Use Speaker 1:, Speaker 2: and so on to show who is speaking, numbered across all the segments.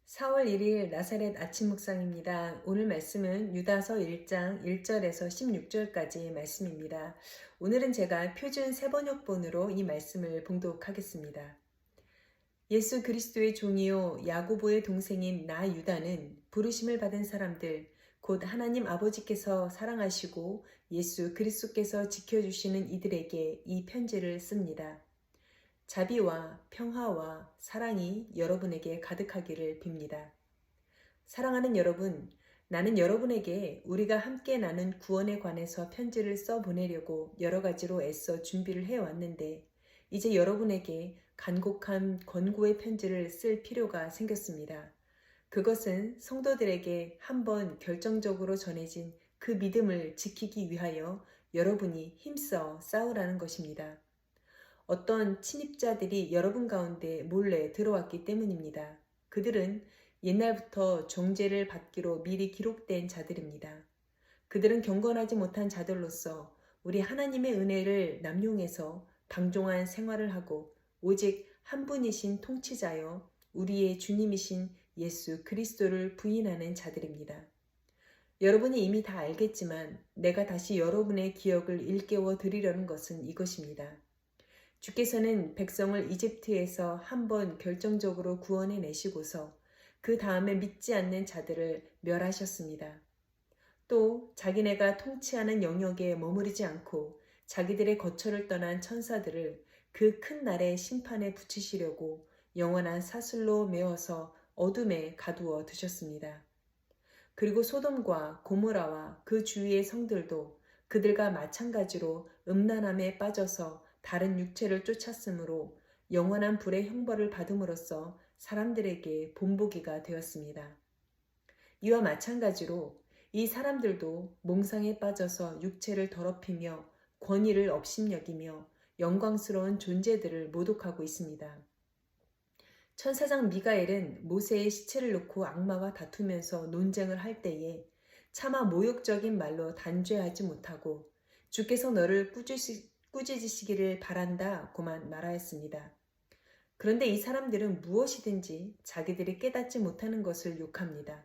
Speaker 1: 4월 1일 나사렛 아침 묵상입니다. 오늘 말씀은 유다서 1장 1절에서 16절까지의 말씀입니다. 오늘은 제가 표준 세번역본으로 이 말씀을 봉독하겠습니다. 예수 그리스도의 종이요 야고보의 동생인 나 유다는 부르심을 받은 사람들 곧 하나님 아버지께서 사랑하시고 예수 그리스도께서 지켜주시는 이들에게 이 편지를 씁니다. 자비와 평화와 사랑이 여러분에게 가득하기를 빕니다. 사랑하는 여러분, 나는 여러분에게 우리가 함께 나눈 구원에 관해서 편지를 써보내려고 여러 가지로 애써 준비를 해왔는데 이제 여러분에게 간곡한 권고의 편지를 쓸 필요가 생겼습니다. 그것은 성도들에게 한번 결정적으로 전해진 그 믿음을 지키기 위하여 여러분이 힘써 싸우라는 것입니다. 어떤 침입자들이 여러분 가운데 몰래 들어왔기 때문입니다. 그들은 옛날부터 정죄를 받기로 미리 기록된 자들입니다. 그들은 경건하지 못한 자들로서 우리 하나님의 은혜를 남용해서 방종한 생활을 하고 오직 한 분이신 통치자여 우리의 주님이신 예수 그리스도를 부인하는 자들입니다. 여러분이 이미 다 알겠지만 내가 다시 여러분의 기억을 일깨워 드리려는 것은 이것입니다. 주께서는 백성을 이집트에서 한번 결정적으로 구원해 내시고서 그 다음에 믿지 않는 자들을 멸하셨습니다. 또 자기네가 통치하는 영역에 머무르지 않고 자기들의 거처를 떠난 천사들을 그 큰 날의 심판에 붙이시려고 영원한 사슬로 메어서 어둠에 가두어 두셨습니다. 그리고 소돔과 고모라와 그 주위의 성들도 그들과 마찬가지로 음란함에 빠져서 다른 육체를 쫓았으므로 영원한 불의 형벌을 받음으로써 사람들에게 본보기가 되었습니다. 이와 마찬가지로 이 사람들도 몽상에 빠져서 육체를 더럽히며 권위를 업신여기며 영광스러운 존재들을 모독하고 있습니다. 천사장 미가엘은 모세의 시체를 놓고 악마와 다투면서 논쟁을 할 때에 차마 모욕적인 말로 단죄하지 못하고 주께서 너를 꾸짖으시기를 바란다고만 말하였습니다. 그런데 이 사람들은 무엇이든지 자기들이 깨닫지 못하는 것을 욕합니다.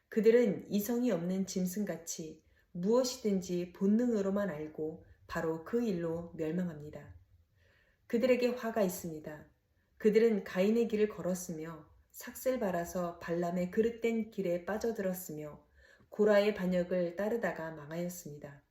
Speaker 1: 그들은 이성이 없는 짐승같이 무엇이든지 본능으로만 알고 바로 그 일로 멸망합니다. 그들에게 화가 있습니다. 그들은 가인의 길을 걸었으며 삭슬 발아서 발람의 그릇된 길에 빠져들었으며 고라의 반역을 따르다가 망하였습니다.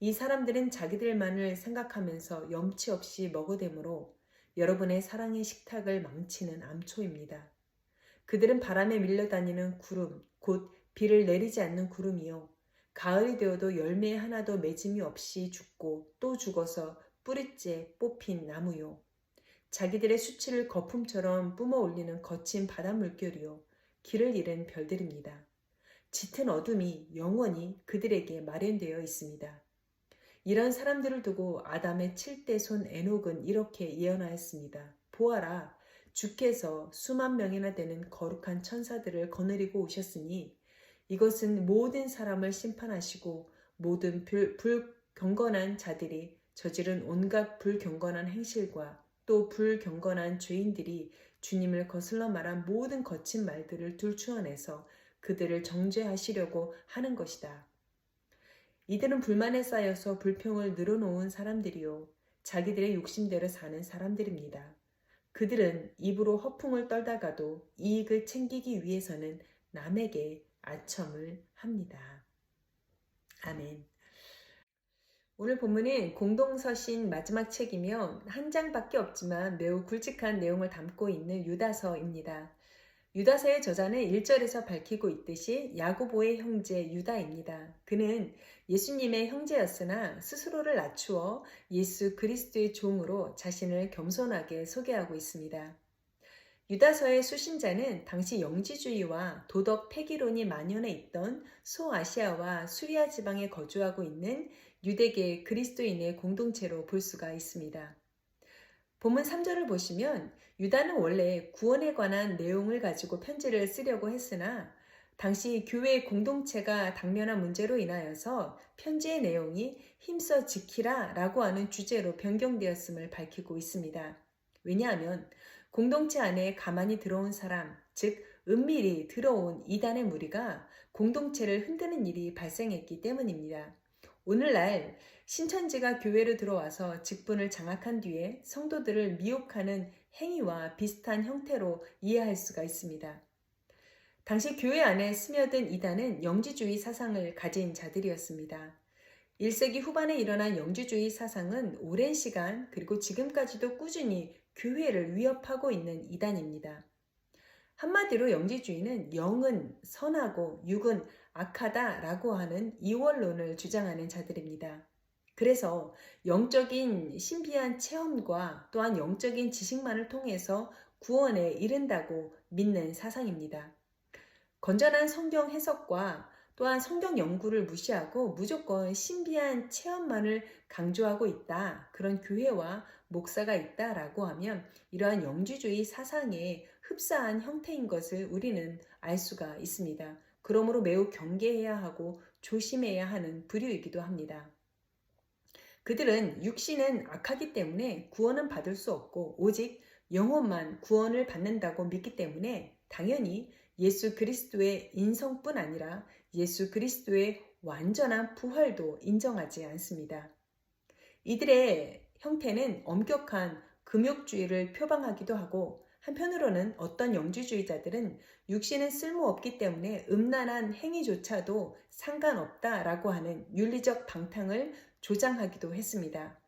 Speaker 1: 이 사람들은 자기들만을 생각하면서 염치 없이 먹어대므로 여러분의 사랑의 식탁을 망치는 암초입니다. 그들은 바람에 밀려다니는 구름, 곧 비를 내리지 않는 구름이요. 가을이 되어도 열매 하나도 맺음이 없이 죽고 또 죽어서 뿌리째 뽑힌 나무요. 자기들의 수치를 거품처럼 뿜어 올리는 거친 바다 물결이요. 길을 잃은 별들입니다. 짙은 어둠이 영원히 그들에게 마련되어 있습니다. 이런 사람들을 두고 아담의 7대 손 에녹은 이렇게 예언하였습니다. 보아라, 주께서 수만 명이나 되는 거룩한 천사들을 거느리고 오셨으니 이것은 모든 사람을 심판하시고 모든 불경건한 자들이 저지른 온갖 불경건한 행실과 또 불경건한 죄인들이 주님을 거슬러 말한 모든 거친 말들을 들추어내서 그들을 정죄하시려고 하는 것이다. 이들은 불만에 쌓여서 불평을 늘어놓은 사람들이요. 자기들의 욕심대로 사는 사람들입니다. 그들은 입으로 허풍을 떨다가도 이익을 챙기기 위해서는 남에게 아첨을 합니다. 아멘. 오늘 본문은 공동서신 마지막 책이며 한 장밖에 없지만 매우 굵직한 내용을 담고 있는 유다서입니다. 유다서의 저자는 1절에서 밝히고 있듯이 야고보의 형제 유다입니다. 그는 예수님의 형제였으나 스스로를 낮추어 예수 그리스도의 종으로 자신을 겸손하게 소개하고 있습니다. 유다서의 수신자는 당시 영지주의와 도덕 폐기론이 만연해 있던 소아시아와 수리아 지방에 거주하고 있는 유대계 그리스도인의 공동체로 볼 수가 있습니다. 본문 3절을 보시면 유다는 원래 구원에 관한 내용을 가지고 편지를 쓰려고 했으나 당시 교회 공동체가 당면한 문제로 인하여서 편지의 내용이 힘써 지키라 라고 하는 주제로 변경되었음을 밝히고 있습니다. 왜냐하면 공동체 안에 가만히 들어온 사람, 즉 은밀히 들어온 이단의 무리가 공동체를 흔드는 일이 발생했기 때문입니다. 오늘날 신천지가 교회로 들어와서 직분을 장악한 뒤에 성도들을 미혹하는 행위와 비슷한 형태로 이해할 수가 있습니다. 당시 교회 안에 스며든 이단은 영지주의 사상을 가진 자들이었습니다. 1세기 후반에 일어난 영지주의 사상은 오랜 시간 그리고 지금까지도 꾸준히 교회를 위협하고 있는 이단입니다. 한마디로 영지주의는 영은 선하고 육은 악하다라고 하는 이원론을 주장하는 자들입니다. 그래서 영적인 신비한 체험과 또한 영적인 지식만을 통해서 구원에 이른다고 믿는 사상입니다. 건전한 성경 해석과 또한 성경 연구를 무시하고 무조건 신비한 체험만을 강조하고 있다. 그런 교회와 목사가 있다라고 하면 이러한 영지주의 사상의 흡사한 형태인 것을 우리는 알 수가 있습니다. 그러므로 매우 경계해야 하고 조심해야 하는 부류이기도 합니다. 그들은 육신은 악하기 때문에 구원은 받을 수 없고 오직 영혼만 구원을 받는다고 믿기 때문에 당연히 예수 그리스도의 인성뿐 아니라 예수 그리스도의 완전한 부활도 인정하지 않습니다. 이들의 형태는 엄격한 금욕주의를 표방하기도 하고 한편으로는 어떤 영지주의자들은 육신은 쓸모없기 때문에 음란한 행위조차도 상관없다라고 하는 윤리적 방탕을 조장하기도 했습니다.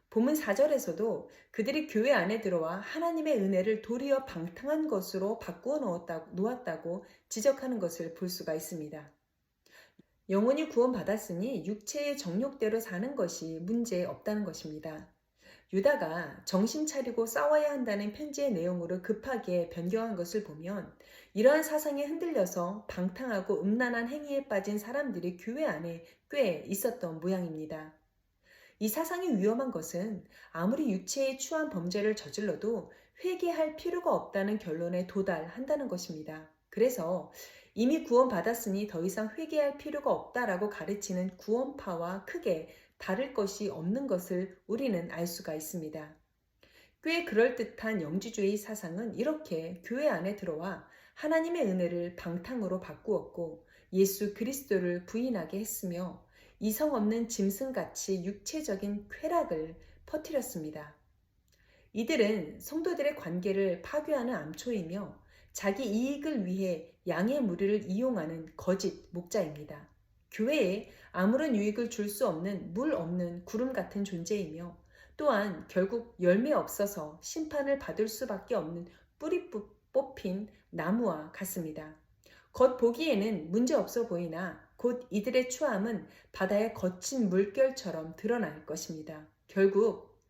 Speaker 1: 본문 4절에서도 그들이 교회 안에 들어와 하나님의 은혜를 도리어 방탕한 것으로 바꾸어 놓았다고 지적하는 것을 볼 수가 있습니다. 영혼이 구원받았으니 육체의 정욕대로 사는 것이 문제 없다는 것입니다. 유다가 정신 차리고 싸워야 한다는 편지의 내용으로 급하게 변경한 것을 보면 이러한 사상에 흔들려서 방탕하고 음란한 행위에 빠진 사람들이 교회 안에 꽤 있었던 모양입니다. 이 사상이 위험한 것은 아무리 육체에 추한 범죄를 저질러도 회개할 필요가 없다는 결론에 도달한다는 것입니다. 그래서 이미 구원받았으니 더 이상 회개할 필요가 없다라고 가르치는 구원파와 크게 다를 것이 없는 것을 우리는 알 수가 있습니다. 꽤 그럴듯한 영지주의 사상은 이렇게 교회 안에 들어와 하나님의 은혜를 방탕으로 바꾸었고 예수 그리스도를 부인하게 했으며 이성 없는 짐승같이 육체적인 쾌락을 퍼뜨렸습니다. 이들은 성도들의 관계를 파괴하는 암초이며 자기 이익을 위해 양의 무리를 이용하는 거짓 목자입니다. 교회에 아무런 유익을 줄 수 없는 물 없는 구름 같은 존재이며 또한 결국 열매 없어서 심판을 받을 수밖에 없는 뿌리 뽑힌 나무와 같습니다. 겉보기에는 문제없어 보이나 곧 이들의 추함은 바다의 거친 물결처럼 드러날 것입니다. 결국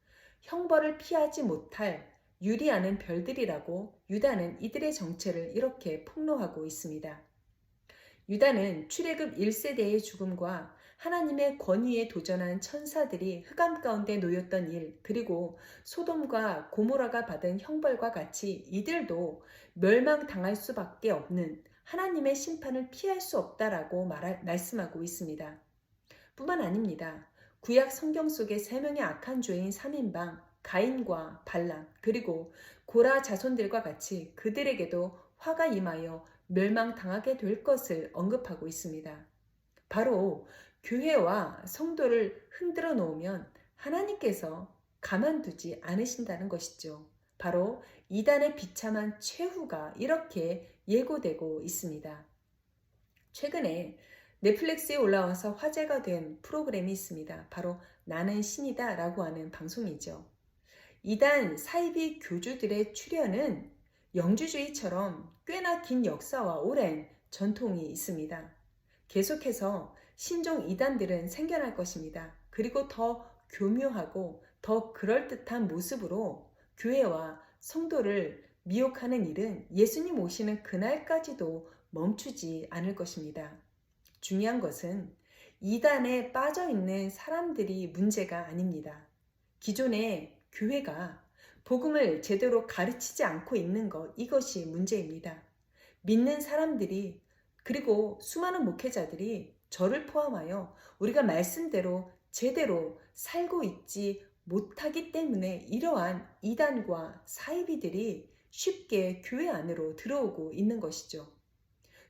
Speaker 1: 형벌을 피하지 못할 유리하는 별들이라고 유다는 이들의 정체를 이렇게 폭로하고 있습니다. 유다는 출애굽 1세대의 죽음과 하나님의 권위에 도전한 천사들이 흑암 가운데 놓였던 일, 그리고 소돔과 고모라가 받은 형벌과 같이 이들도 멸망당할 수밖에 없는 하나님의 심판을 피할 수 없다라고 말씀하고 있습니다. 뿐만 아닙니다. 구약 성경 속의 세 명의 악한 죄인 3인방 가인과 발람 그리고 고라 자손들과 같이 그들에게도 화가 임하여 멸망당하게 될 것을 언급하고 있습니다. 바로 교회와 성도를 흔들어 놓으면 하나님께서 가만두지 않으신다는 것이죠. 바로 이단의 비참한 최후가 이렇게 예고되고 있습니다. 최근에 넷플릭스에 올라와서 화제가 된 프로그램이 있습니다. 바로 나는 신이다 라고 하는 방송이죠. 이단 사이비 교주들의 출현은 영주주의처럼 꽤나 긴 역사와 오랜 전통이 있습니다. 계속해서 신종 이단들은 생겨날 것입니다. 그리고 더 교묘하고 더 그럴듯한 모습으로 교회와 성도를 미혹하는 일은 예수님 오시는 그날까지도 멈추지 않을 것입니다. 중요한 것은 이단에 빠져 있는 사람들이 문제가 아닙니다. 기존의 교회가 복음을 제대로 가르치지 않고 있는 것, 이것이 문제입니다. 믿는 사람들이 그리고 수많은 목회자들이 저를 포함하여 우리가 말씀대로 제대로 살고 있지 못하기 때문에 이러한 이단과 사이비들이 쉽게 교회 안으로 들어오고 있는 것이죠.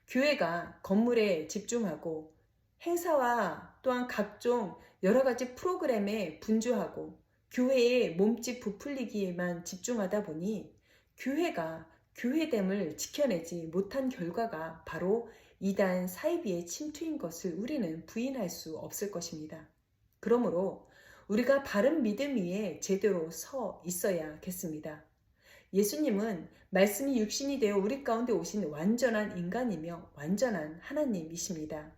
Speaker 1: 교회가 건물에 집중하고 행사와 또한 각종 여러 가지 프로그램에 분주하고 교회의 몸집 부풀리기에만 집중하다 보니 교회가 교회됨을 지켜내지 못한 결과가 바로 이단 사이비의 침투인 것을 우리는 부인할 수 없을 것입니다. 그러므로 우리가 바른 믿음 위에 제대로 서 있어야겠습니다. 예수님은 말씀이 육신이 되어 우리 가운데 오신 완전한 인간이며 완전한 하나님이십니다.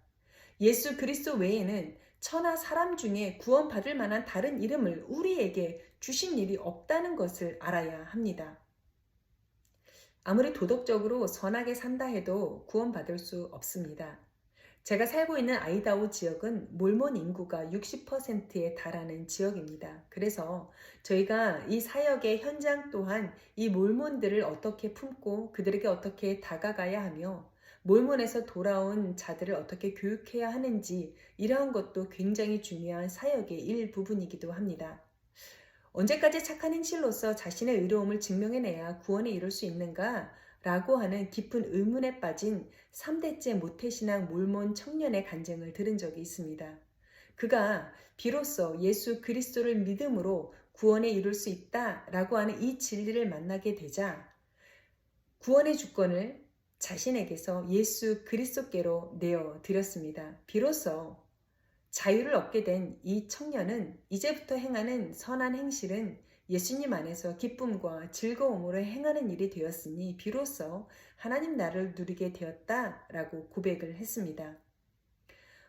Speaker 1: 예수 그리스도 외에는 천하 사람 중에 구원받을 만한 다른 이름을 우리에게 주신 일이 없다는 것을 알아야 합니다. 아무리 도덕적으로 선하게 산다 해도 구원받을 수 없습니다. 제가 살고 있는 아이다호 지역은 몰몬 인구가 60%에 달하는 지역입니다. 그래서 저희가 이 사역의 현장 또한 이 몰몬들을 어떻게 품고 그들에게 어떻게 다가가야 하며 몰몬에서 돌아온 자들을 어떻게 교육해야 하는지 이러한 것도 굉장히 중요한 사역의 일부분이기도 합니다. 언제까지 착한 행실로서 자신의 의로움을 증명해내야 구원에 이룰 수 있는가? 라고 하는 깊은 의문에 빠진 3대째 모태신앙 몰몬 청년의 간증을 들은 적이 있습니다. 그가 비로소 예수 그리스도를 믿음으로 구원에 이룰 수 있다라고 하는 이 진리를 만나게 되자 구원의 주권을 자신에게서 예수 그리스도께로 내어드렸습니다. 비로소 자유를 얻게 된 이 청년은 이제부터 행하는 선한 행실은 예수님 안에서 기쁨과 즐거움으로 행하는 일이 되었으니 비로소 하나님 나라를 누리게 되었다라고 고백을 했습니다.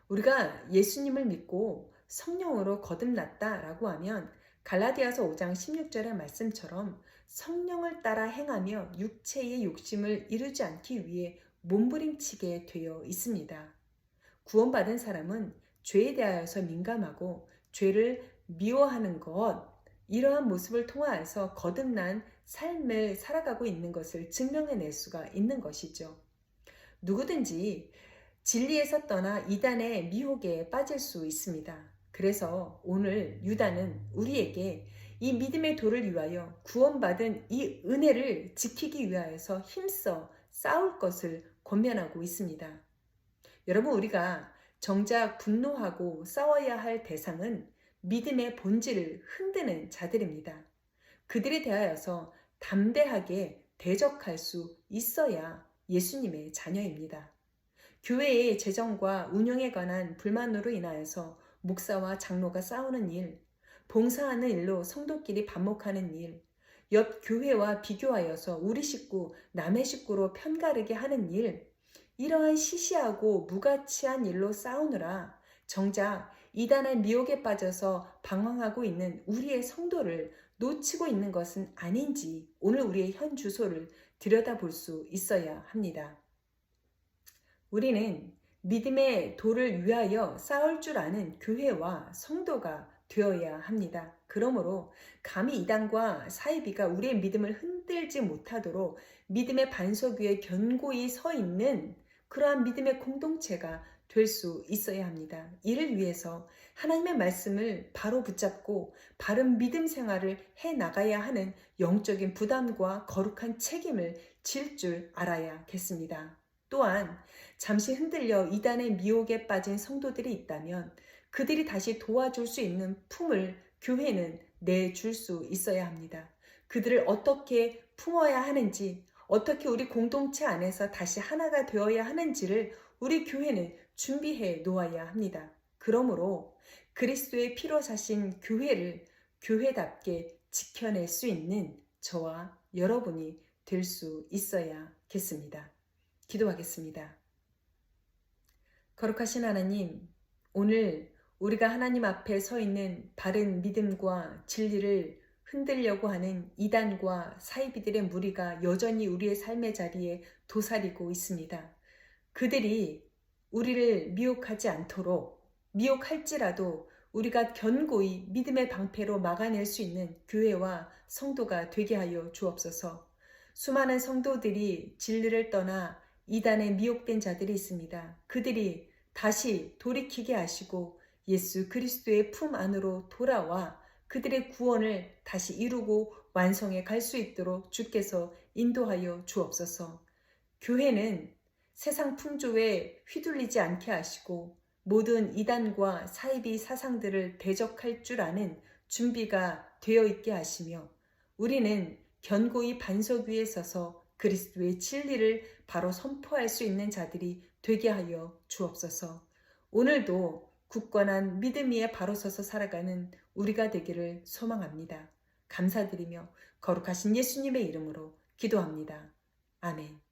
Speaker 1: 우리가 예수님을 믿고 성령으로 거듭났다라고 하면 갈라디아서 5장 16절의 말씀처럼 성령을 따라 행하며 육체의 욕심을 이루지 않기 위해 몸부림치게 되어 있습니다. 구원받은 사람은 죄에 대하여서 민감하고 죄를 미워하는 것, 이러한 모습을 통하여서 거듭난 삶을 살아가고 있는 것을 증명해낼 수가 있는 것이죠. 누구든지 진리에서 떠나 이단의 미혹에 빠질 수 있습니다. 그래서 오늘 유다는 우리에게 이 믿음의 도를 위하여 구원받은 이 은혜를 지키기 위하여서 힘써 싸울 것을 권면하고 있습니다. 여러분, 우리가 정작 분노하고 싸워야 할 대상은 믿음의 본질을 흔드는 자들입니다. 그들에 대하여서 담대하게 대적할 수 있어야 예수님의 자녀입니다. 교회의 재정과 운영에 관한 불만으로 인하여서 목사와 장로가 싸우는 일, 봉사하는 일로 성도끼리 반목하는 일, 옆 교회와 비교하여서 우리 식구, 남의 식구로 편가르게 하는 일, 이러한 시시하고 무가치한 일로 싸우느라 정작 이단의 미혹에 빠져서 방황하고 있는 우리의 성도를 놓치고 있는 것은 아닌지 오늘 우리의 현 주소를 들여다볼 수 있어야 합니다. 우리는 믿음의 도를 위하여 싸울 줄 아는 교회와 성도가 되어야 합니다. 그러므로 감히 이단과 사이비가 우리의 믿음을 흔들지 못하도록 믿음의 반석 위에 견고히 서 있는 그러한 믿음의 공동체가 될 수 있어야 합니다. 이를 위해서 하나님의 말씀을 바로 붙잡고 바른 믿음 생활을 해나가야 하는 영적인 부담과 거룩한 책임을 질 줄 알아야겠습니다. 또한 잠시 흔들려 이단의 미혹에 빠진 성도들이 있다면 그들이 다시 도와줄 수 있는 품을 교회는 내줄 수 있어야 합니다. 그들을 어떻게 품어야 하는지, 어떻게 우리 공동체 안에서 다시 하나가 되어야 하는지를 우리 교회는 준비해 놓아야 합니다. 그러므로 그리스도의 피로 사신 교회를 교회답게 지켜낼 수 있는 저와 여러분이 될 수 있어야겠습니다. 기도하겠습니다. 거룩하신 하나님, 오늘 우리가 하나님 앞에 서 있는 바른 믿음과 진리를 흔들려고 하는 이단과 사이비들의 무리가 여전히 우리의 삶의 자리에 도사리고 있습니다. 그들이 우리를 미혹하지 않도록, 미혹할지라도 우리가 견고히 믿음의 방패로 막아낼 수 있는 교회와 성도가 되게 하여 주옵소서. 수많은 성도들이 진리를 떠나 이단에 미혹된 자들이 있습니다. 그들이 다시 돌이키게 하시고 예수 그리스도의 품 안으로 돌아와 그들의 구원을 다시 이루고 완성해 갈 수 있도록 주께서 인도하여 주옵소서. 교회는 세상 풍조에 휘둘리지 않게 하시고 모든 이단과 사이비 사상들을 대적할 줄 아는 준비가 되어 있게 하시며 우리는 견고히 반석 위에 서서 그리스도의 진리를 바로 선포할 수 있는 자들이 되게 하여 주옵소서. 오늘도 굳건한 믿음 위에 바로 서서 살아가는 우리가 되기를 소망합니다. 감사드리며 거룩하신 예수님의 이름으로 기도합니다. 아멘.